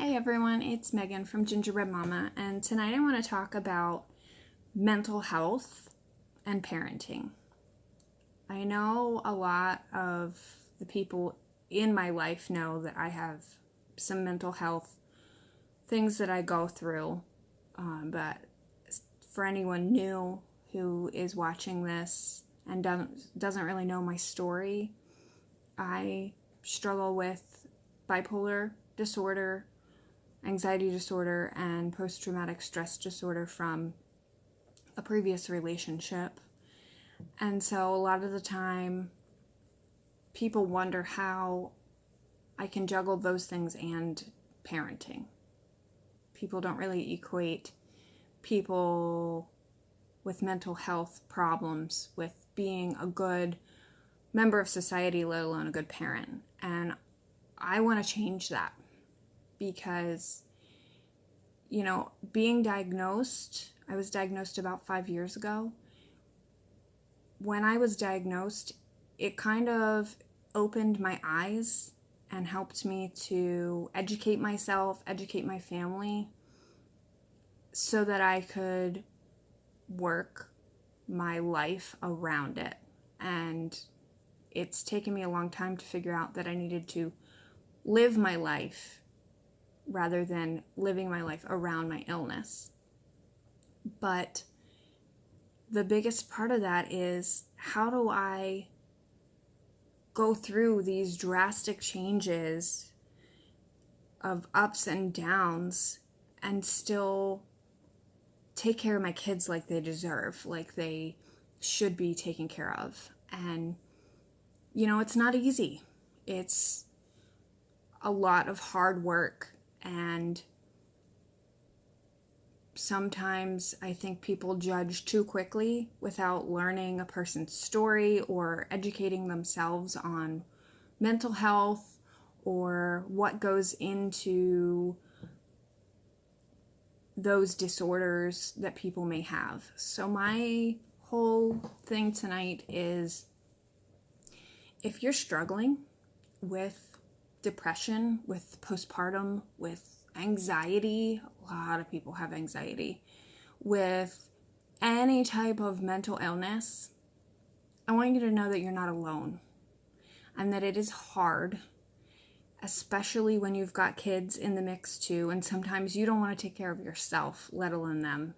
Hi everyone, it's Megan from Gingerbread Mama, and tonight I want to talk about mental health and parenting. I know a lot of the people in my life know that I have some mental health things that I go through, but for anyone new who is watching this and doesn't really know my story, I struggle with bipolar disorder, anxiety disorder, and post-traumatic stress disorder from a previous relationship. And so a lot of the time people wonder how I can juggle those things and parenting. People don't really equate people with mental health problems with being a good member of society, let alone a good parent. And I want to change that because, being diagnosed, I was diagnosed about 5 years ago. When I was diagnosed, it kind of opened my eyes and helped me to educate myself, educate my family, so that I could work my life around it. And it's taken me a long time to figure out that I needed to live my life rather than living my life around my illness. But the biggest part of that is, how do I go through these drastic changes of ups and downs and still take care of my kids like they deserve, like they should be taken care of? And, it's not easy. It's a lot of hard work, and sometimes I think people judge too quickly without learning a person's story or educating themselves on mental health or what goes into those disorders that people may have. So my whole thing tonight is, if you're struggling with depression, with postpartum, with anxiety, a lot of people have anxiety, with any type of mental illness, I want you to know that you're not alone and that it is hard, especially when you've got kids in the mix too, and sometimes you don't want to take care of yourself, let alone them.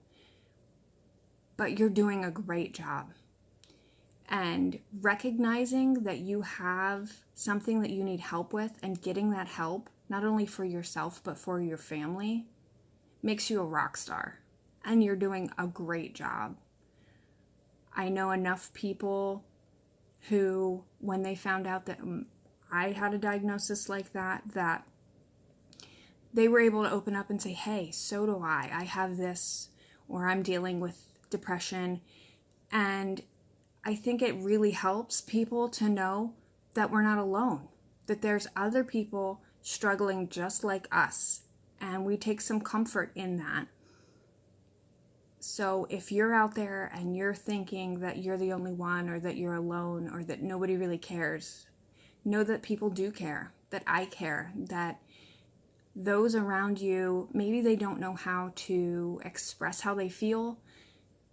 But you're doing a great job. And recognizing that you have something that you need help with and getting that help, not only for yourself but for your family, makes you a rock star. And you're doing a great job. I know enough people who, when they found out that I had a diagnosis like that they were able to open up and say, hey, so do I have this, or I'm dealing with depression. And I think it really helps people to know that we're not alone, that there's other people struggling just like us, and we take some comfort in that. So if you're out there and you're thinking that you're the only one, or that you're alone, or that nobody really cares, know that people do care, that I care, that those around you, maybe they don't know how to express how they feel,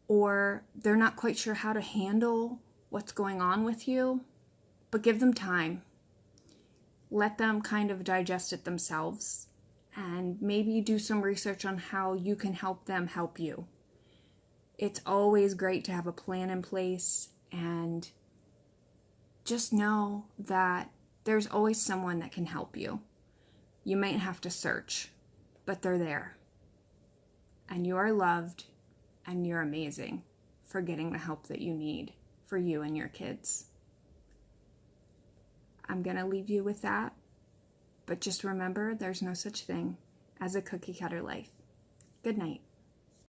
or they're not quite sure how to handle what's going on with you, but give them time. Let them kind of digest it themselves, and maybe do some research on how you can help them help you. It's always great to have a plan in place, and just know that there's always someone that can help you. You might have to search, but they're there. And you are loved, and you're amazing for getting the help that you need for you and your kids. I'm going to leave you with that, but just remember, there's no such thing as a cookie cutter life. Good night.